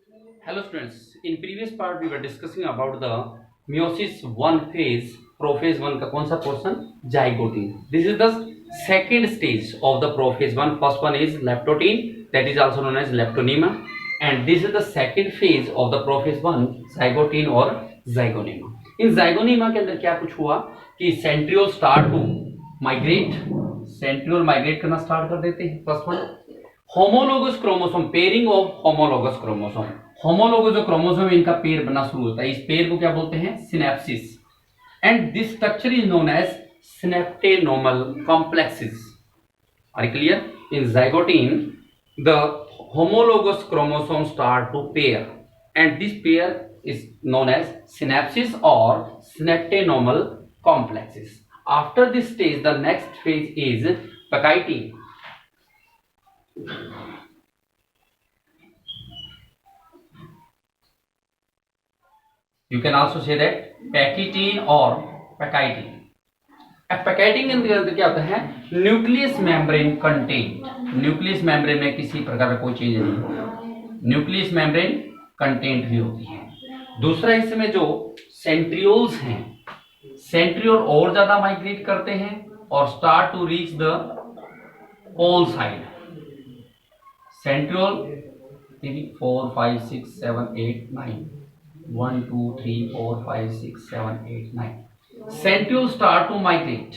Hello students, in previous part we were discussing about the meiosis one phase, prophase one का कौन सा portion? Zygote. This is the second stage of the prophase one. First one is leptotin, that is also known as leptonema, and this is the second phase of the prophase one, zygote और zygonema. इन zygonema के अंदर क्या कुछ हुआ कि centriole start to migrate, centriole migrate करना start कर देते हैं. First one, homologous chromosome, pairing of homologous chromosome. Homologous जो क्रोमोसोम इनका पेयर बनना शुरू होता है, इस पेयर को क्या बोलते हैं? Synapsis. And this structure is known as synaptonemal complexes. Are you clear? In zygote the homologous chromosome start to pair and this pair is known as synapses or synaptonomal complexes. After this stage the next phase is Pachytene. You can also say that Pachytene or Pachytene. अब Pachytene के अंदर क्या होता है? Nucleus membrane content. Nucleus membrane में किसी प्रकार का कोई चेंज नहीं होता. न्यूक्लियस मेम्ब्रेन कंटेंट भी होती है. दूसरा हिस्से में जो सेंट्रियोल्स हैं, सेंट्रियोल और ज्यादा माइग्रेट करते हैं और start to reach the pole side. Centriole 4 5 6 7 8 9 1 2 3 4 5 6 7 8 9. Centriole start to migrate.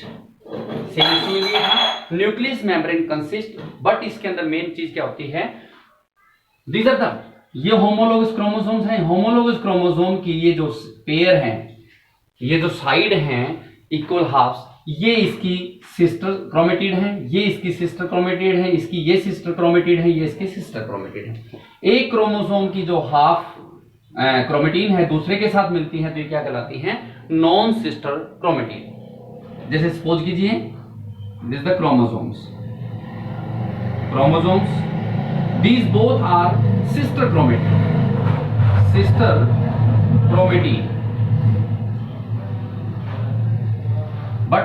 Nucleus membrane consist, but इसके अंदर मेन चीज क्या होती है? These are the, ये होमोलोगस क्रोमोसोम्स हैं. होमोलोगस क्रोमोसोम की ये जो पेयर हैं, ये जो साइड हैं इक्वल हाफ्स, ये इसकी सिस्टर क्रोमेटिड है, ये इसकी सिस्टर क्रोमेटिड है, इसकी ये सिस्टर क्रोमेटिड है, ये इसकी सिस्टर क्रोमेटिड है. एक क्रोमोसोम की जो हाफ क्रोमेटिन है दूसरे के साथ मिलती है तो ये क्या कहलाती है? Non sister chromatin. जैसे सपोज कीजिए this the chromosomes, these both are sister chromatin, but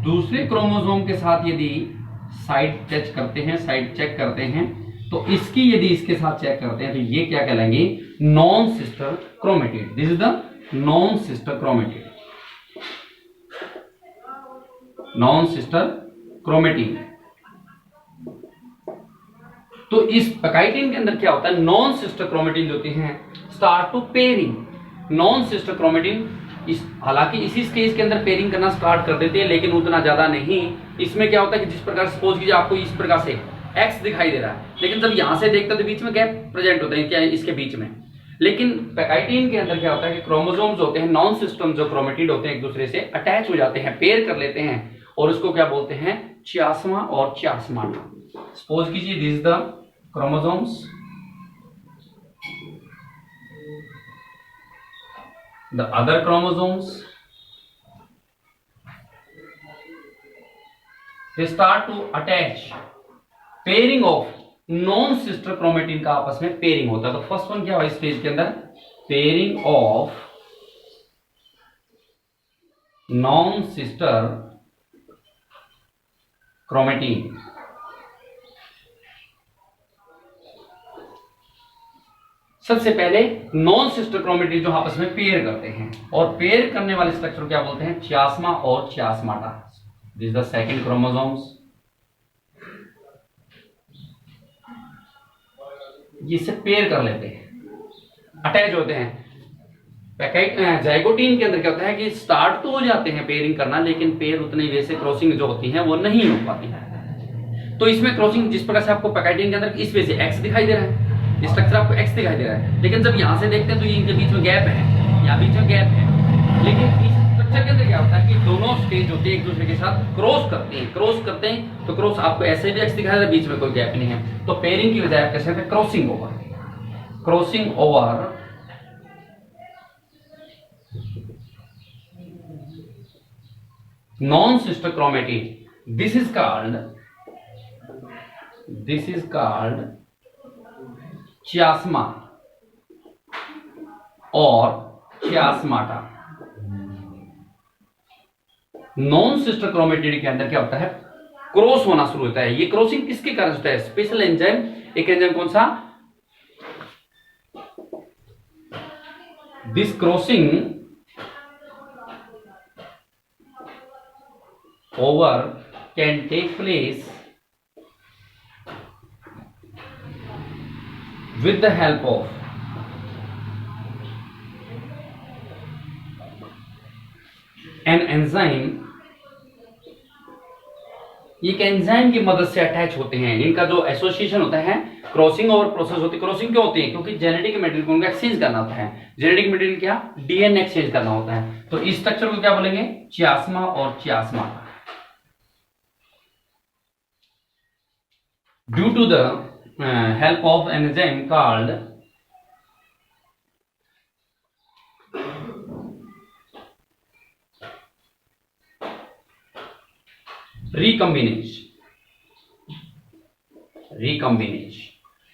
दूसरे क्रोमोसोम के साथ यदि साइड चेक करते हैं तो इसकी यदि इसके साथ चेक करते हैं तो ये क्या कहलाएंगे? Non sister chromatid. This is the non sister chromatid. तो इस पैकाइटिन के अंदर क्या होता है? नॉन सिस्टर क्रोमेटिन जो होती हैं start to pairing. Non sister chromatin हालांकि इसी स्टेज के अंदर पेयरिंग करना स्टार्ट कर देते हैं, लेकिन उतना ज्यादा नहीं. इसमें क्या होता है कि जिस प्रकार सपोज कीजिए आपको इस प्रकार से एक्स दिखाई दे रहा है, लेकिन जब यहां से देखते हैं तो बीच में गैप प्रेजेंट होता है क्या इसके बीच में. लेकिन पैकाइटिन के अंदर क्या होता है कि क्रोमोसोम्स होते हैं, नॉन सिस्टम जो क्रोमेटिड होते हैं एक दूसरे से अटैच हो जाते हैं, पेयर कर लेते हैं और उसको क्या बोलते हैं? चियास्मा और चियास्माटा. सपोज कीजिए this is the chromosomes, the other chromosomes, they start to attach. Pairing of non sister chromatin का आपस में पेयरिंग होता है. तो फर्स्ट वन क्या हुआ इस स्टेज के अंदर? Pairing of non sister chromatin. सबसे पहले नॉन सिस्टर क्रोमेटिन जो आपस में पेयर करते हैं, और पेयर करने वाले स्ट्रक्चर क्या बोलते हैं? चियास्मा और चियास्माटा. दिस द सेकंड क्रोमोसोम्स, ये से पेयर कर लेते हैं, अटैच होते हैं. zygote के अंदर क्या होता है कि स्टार्ट तो हो जाते हैं पेयरिंग करना, लेकिन पेयर उतनी वैसे क्रॉसिंग जो होती है वो नहीं हो पाती है. तो इसमें क्रॉसिंग जिस प्रकार से आपको पैकाइटिन के अंदर इस वजह से एक्स दिखाई दे रहा है, स्ट्रक्चर आपको एक्स दिखाई दे रहा है, लेकिन जब यहां से देखते हैं तो ये इनके बीच में गैप है, यहाँ बीच में गैप है. लेकिन इस स्ट्रक्चर के अंदर क्या होता है कि दोनों स्टेज होते हैं एक दूसरे के साथ क्रॉस करते हैं तो क्रॉस आपको ऐसे भी एक्स दिखाई दे रहा है, बीच में कोई गैप नहीं है. तो पेयरिंग की बजाय आप कैसे कहते हैं? Crossing over non sister chromatin. This is called chiasma और चियास्माटा. नॉन सिस्टर क्रोमेटिड के अंदर क्या होता है? क्रॉस होना शुरू होता है. ये क्रॉसिंग किसके कारण होता है? Special enzyme. एक एंजाइम कौन सा? This crossing over can take place with the help of an enzyme. ये एक एंजाइम की मदद से अटैच होते हैं. इनका जो एसोसिएशन होता है, क्रॉसिंग ओवर प्रोसेस होती है. क्रॉसिंग क्यों होती है? क्योंकि जेनेटिक मटेरियल को उनको एक्सचेंज करना होता है. जेनेटिक मटेरियल क्या? डीएनए एक्सचेंज करना होता है. तो इस स्ट्रक्चर को क्या बोलेंगे? चियास्मा और chiasma. Due to the help of enzyme called recombinase.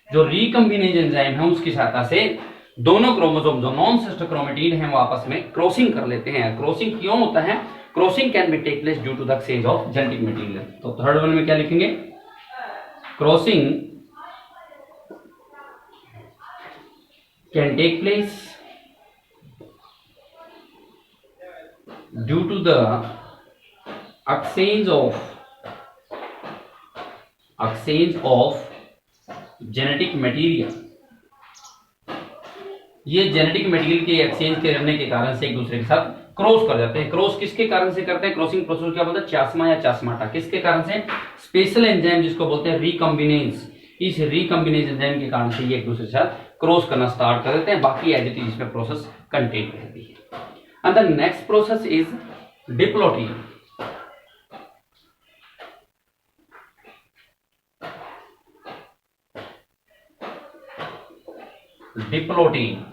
जो रिकम्बिनेज एंजाइम है उसकी सहायता से दोनों क्रोमोसोम जो नॉन सिस्टर क्रोमेटिड हैं वो आपस में क्रॉसिंग कर लेते हैं. क्रॉसिंग क्यों होता है? Crossing can be take place due to the exchange of genetic material. तो थर्ड वन में क्या लिखेंगे? Crossing can take place due to the exchange of genetic material. ये जेनेटिक मटेरियल के एक्सचेंज करने के कारण से एक दूसरे के साथ क्रॉस कर जाते हैं. क्रॉस किसके कारण से करते हैं? क्रॉसिंग प्रोसेस क्या बोलते हैं? चियास्मा या चियास्माटा. किसके कारण से? स्पेशल एंजाइम जिसको बोलते हैं रिकम्बिनेज. इस रिकम्बिनेज एंजाइम के कारण से ये एक दूसरे के साथ क्रॉस करना स्टार्ट कर देते हैं. बाकी एज इट इज इसमें प्रोसेस कंटेन रहती है. And the next process is diplotene. Diplotene.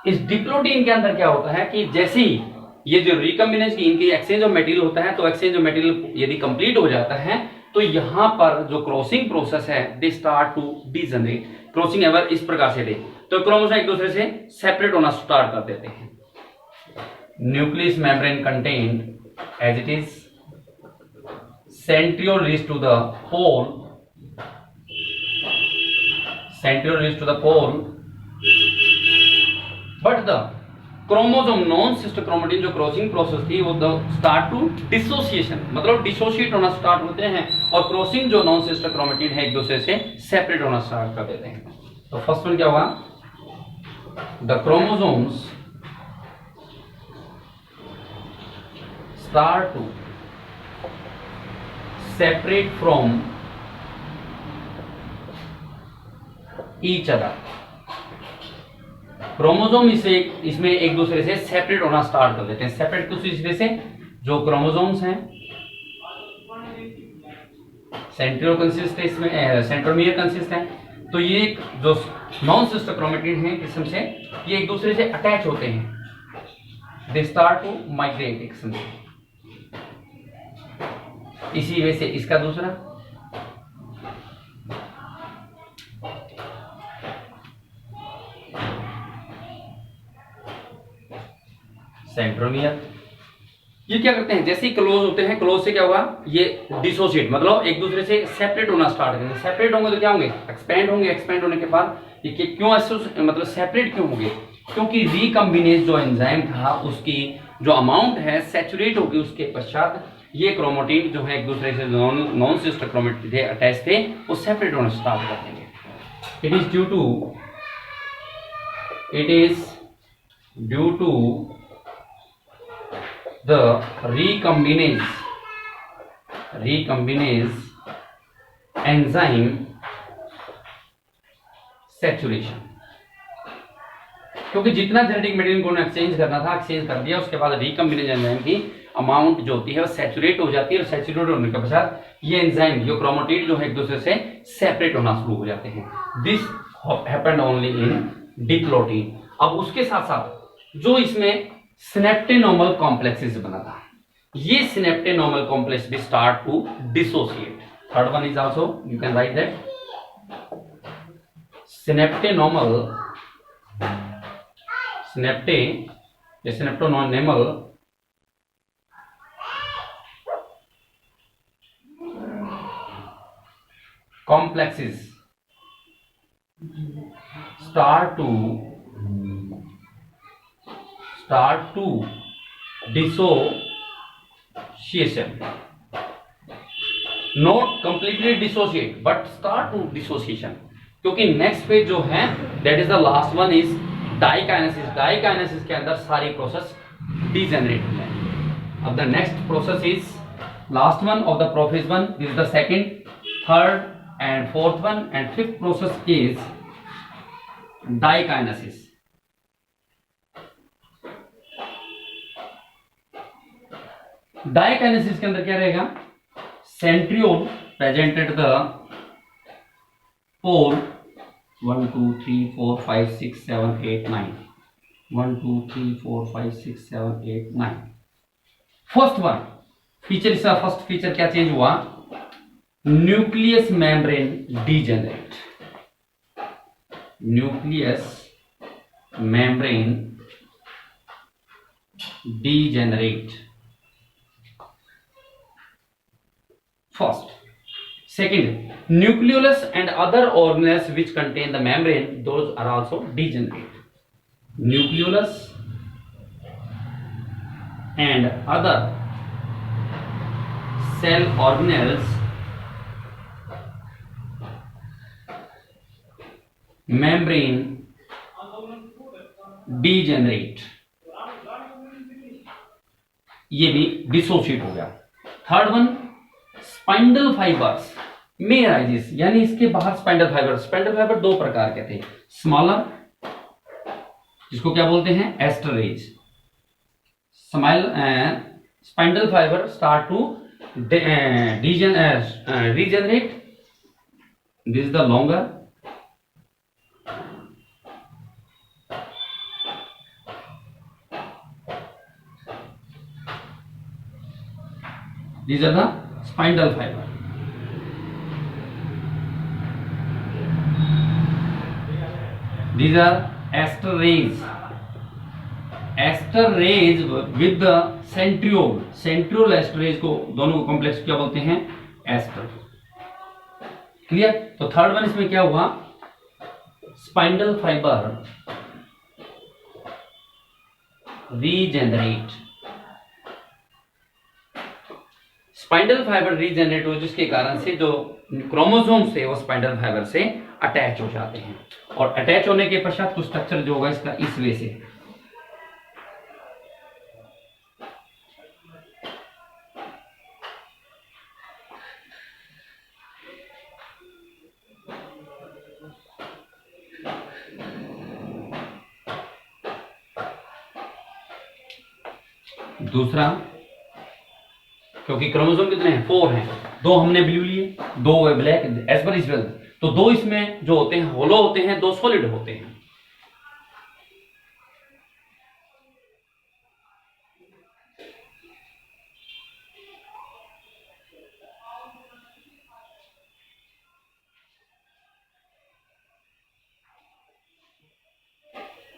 इस डिप्लोटीन के अंदर क्या होता है कि जैसे ही ये जो रिकम्बिनेज की इनकी एक्सचेंज ऑफ मटेरियल होता है, तो एक्सचेंज ऑफ मटेरियल यदि कंप्लीट हो जाता है तो यहां पर जो क्रॉसिंग प्रोसेस है they start to degenerate. Crossing over इस प्रकार से दे तो क्रोमोसोम एक दूसरे से सेपरेट होना स्टार्ट कर देते हैं. Nucleus membrane contained as it is centriole reach to the pole. Centriole reach to the pole, but the chromosome non-sister chromatin जो क्रॉसिंग प्रोसेस थी वो स्टार्ट टू डिसोसिएशन, मतलब डिसोसिएट होना स्टार्ट होते हैं और क्रॉसिंग जो नॉन सिस्टर क्रोमेटिन है एक दूसरे से सेपरेट होना स्टार्ट कर देते हैं. तो फर्स्ट वन क्या हुआ? The chromosomes start to separate from each other. Chromosome इसमें एक दूसरे से सेपरेट होना स्टार्ट कर देते हैं. सेपरेट किस चीज से? जो क्रोमोसोम्स हैं सेंट्रियोल कंसिस्ट है, इसमें सेंट्रोमियर कंसिस्ट है. तो ये जो नॉन सिस्टर क्रोमेटिन है किस्म से ये एक दूसरे से अटैच होते हैं. दे स्टार्ट टू माइग्रेट एक किस्म से. इसी वजह से इसका दूसरा सेंट्रोमियर. ये क्या करते हैं? जैसे ही क्लोज होते हैं, क्लोज से क्या होगा? ये डिसोसिएट मतलब एक दूसरे से सेपरेट होना स्टार्ट करेंगे. सेपरेट होंगे तो क्या होंगे? एक्सपेंड होंगे. एक्सपेंड होने के बाद ये क्यों मतलब सेपरेट क्यों होंगे? क्योंकि रिकम्बिनेज जो एंजाइम था उसकी जो अमाउंट है सैचुरेट होगी. उसके पश्चात ये क्रोमेटिन जो है एक दूसरे से नॉन सिस्टर क्रोमेटिन थे अटैच थे वो सेपरेट होना स्टार्ट कर देंगे. It is due to the recombinase enzyme saturation. क्योंकि जितना जेनेटिक मटेरियल को एक्सचेंज करना था एक्सचेंज कर दिया, उसके बाद रिकम्बिनेज एंजाइम की अमाउंट जो होती है वो सैचुरेट हो जाती है और सैचुरेट होने के पश्चात ये एंजाइम जो क्रोमेटिड जो है एक दूसरे से सेपरेट होना शुरू हो जाते हैं. This happened only in diplotene. अब उसके साथ साथ जो इसमें सिनेप्टेनोमल कॉम्प्लेक्सेस बना था, ये सिनेप्टेनोमल कॉम्प्लेक्स भी start to dissociate. Third one is also you can write that synaptonemal complexes start to start to dissociation, not completely dissociate but start to dissociation, क्योंकि नेक्स्ट फेज जो है that is the last one is diakinesis. Diakinesis के अंदर सारी process degenerate हुई है। अब the next process is last one of the prophase one, this is the second, third and fourth one, and fifth process is diakinesis. Diakinesis के अंदर क्या रहेगा? Centriole present at the pole 1 2 3 4 5 6 7 8 9, 1 2 3 4 5 6 7 8 9। First one feature, इसका first feature क्या change हुआ? Nucleus membrane degenerate. Nucleus membrane degenerate first. Second, nucleolus and other organelles which contain the membrane, those are also degenerate. Nucleolus and other cell organelles membrane degenerate, ये भी dissociate हो गया। Third one, spindle fibres में rises, यानी इसके बाहर spindle fibre. Spindle fibre दो प्रकार के थे, स्मॉलर जिसको क्या बोलते हैं? Asters. Spindle fibre start to regenerate, this is the longer, these are the spindle fiber. These are ester rays. Ester rays with the centriole. Centriole ester rays को दोनों कॉम्प्लेक्स क्या बोलते हैं? एस्टर। क्लियर? तो थर्ड वन इसमें क्या हुआ? Spindle fibre regenerate. Spindle fibre regenerate हो जिसके कारण से जो क्रोमोसोम से वो स्पाइंडल फाइबर से अटैच हो जाते हैं, और अटैच होने के पश्चात कुछ स्ट्रक्चर जो होगा इसका इस वे से दूसरा, क्योंकि क्रोमोसोम कितने हैं? 4 हैं, 2 हमने ब्लू लिए, 2 है black, as per is well. तो 2 इसमें जो होते हैं होलो होते हैं, 2 सॉलिड होते हैं।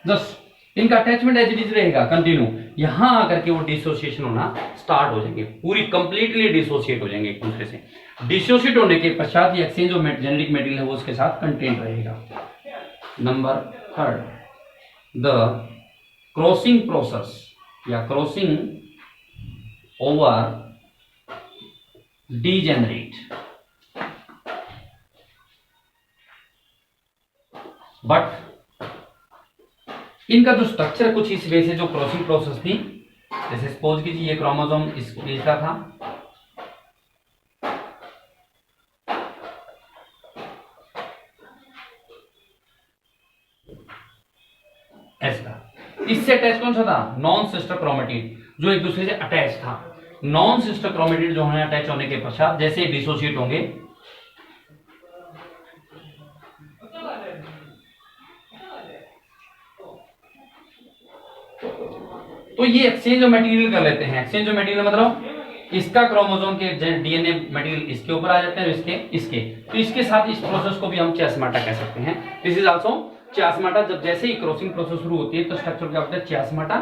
बस इनका अटैचमेंट एज इट इज रहेगा कंटिन्यू। यहां आकर के वो डिसोसिएशन होना स्टार्ट हो जाएंगे, पूरी कंप्लीटली डिसोसिएट हो जाएंगे एक दूसरे से। डिसोसिएट होने के पश्चात ये एक्सचेंज ऑफ जेनेटिक मटेरियल है वो उसके साथ कंटेंट रहेगा। Number third, the crossing process या क्रॉसिंग ओवर डीजेनरेट। बट इनका जो स्ट्रक्चर कुछ इस वे से, जो क्रॉसिंग प्रोसेस थी, जैसे सपोज कीजिए ये क्रोमोसोम इस पेज का था, ऐसा। इससे अटैच कौन सा था? नॉन सिस्टर क्रोमेटिड, जो एक दूसरे से अटैच था। नॉन सिस्टर क्रोमेटिड जो है अटैच होने के पश्चात जैसे डिसोसिएट होंगे, तो ये एक्सचेंज ऑफ मटेरियल कर लेते हैं। एक्सचेंज ऑफ मटेरियल मतलब इसका क्रोमोसोम के डीएनए मटेरियल इसके ऊपर आ जाते हैं, इसके तो इसके साथ इस प्रोसेस को भी हम चियास्माटा कह सकते हैं। This is also chiasmata. जब जैसे ही क्रॉसिंग प्रोसेस शुरू होती है तो स्ट्रक्चर क्या होता है? चियास्माटा।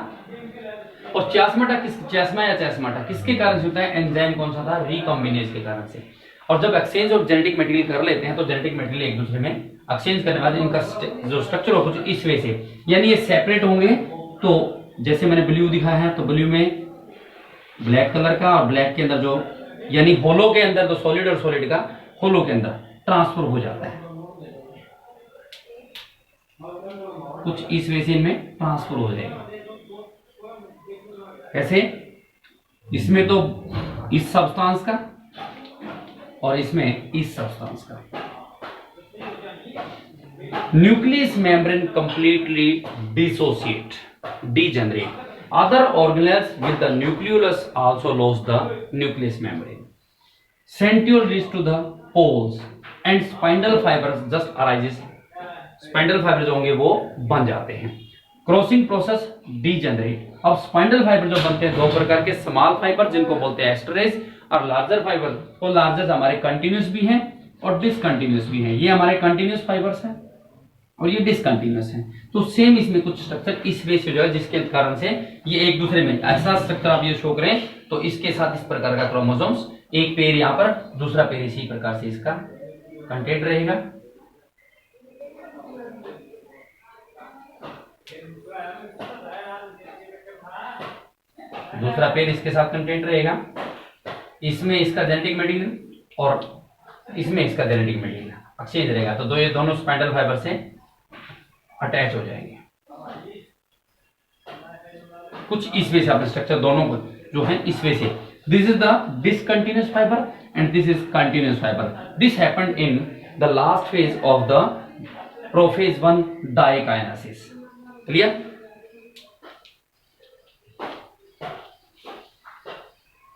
और चियास्माटा चियास्मा या चियास्माटा किसके कारण से होता है? एंजाइम कौन सा था? रिकॉम्बिनेज के कारण से। और जब एक्सचेंज ऑफ जेनेटिक मटेरियल कर लेते हैं तो जेनेटिक मटेरियल एक दूसरे में एक्सचेंज करने वाले इनका जो स्ट्रक्चर होगा कुछ इस वे से, यानी ये सेपरेट होंगे तो जैसे मैंने ब्लू दिखाया है, तो ब्लू में ब्लैक कलर का, और ब्लैक के अंदर जो यानी होलो के अंदर, तो सॉलिड और सॉलिड का होलो के अंदर ट्रांसफर हो जाता है, कुछ इस वे से इनमें ट्रांसफर हो जाएगा। कैसे? इसमें तो इस सब्सटेंस का और इसमें इस सब्सटेंस का। Nucleus membrane completely dissociate, degenerate. Other organelles with the nucleolus also lose the nucleus membrane. Centriole reach to the poles and spindle fibers just arises. Spindle fibers जो होंगे वो बन जाते हैं। Crossing process degenerate. अब spindle fibre जो बनते हैं दो प्रकार के, स्मॉल फाइबर जिनको बोलते हैं एस्टरेज, और लार्जर फाइबर। तो लार्जर हमारे कंटिन्यूस भी हैं और डिसकंटिन्यूस भी हैं। ये हमारे कंटिन्यूस फाइबर्स हैं और ये डिसकंटिन्यूस हैं। तो सेम इसमें कुछ स्ट्रक्चर इस वे से जो है, जिसके कारण से ये एक दूसरे में ऐसा स्ट्रक्चर आप ये शो करें, तो इसके साथ इस प्रकार का क्रोमोसोम्स, एक पेयर यहाँ पर, दूसरा पेयर इसी प्रकार से इसका कंटेंट रहेगा। दूसरा पेयर इसके साथ कंटेंट रहेगा, इसमें इसका जेनेटिक मटेरियल और इसमें इसका जेनेटिक मटेरियल एक्सचेंज रहेगा। तो ये दोनों स्पाइंडल फाइबर से अटैच हो जाएंगे। कुछ इस वे से आपने स्ट्रक्चर दोनों को जो है इस वे से, this is the discontinuous fibre and this is continuous fibre. This happened in the last phase of the prophase 1 diakinesis. Clear?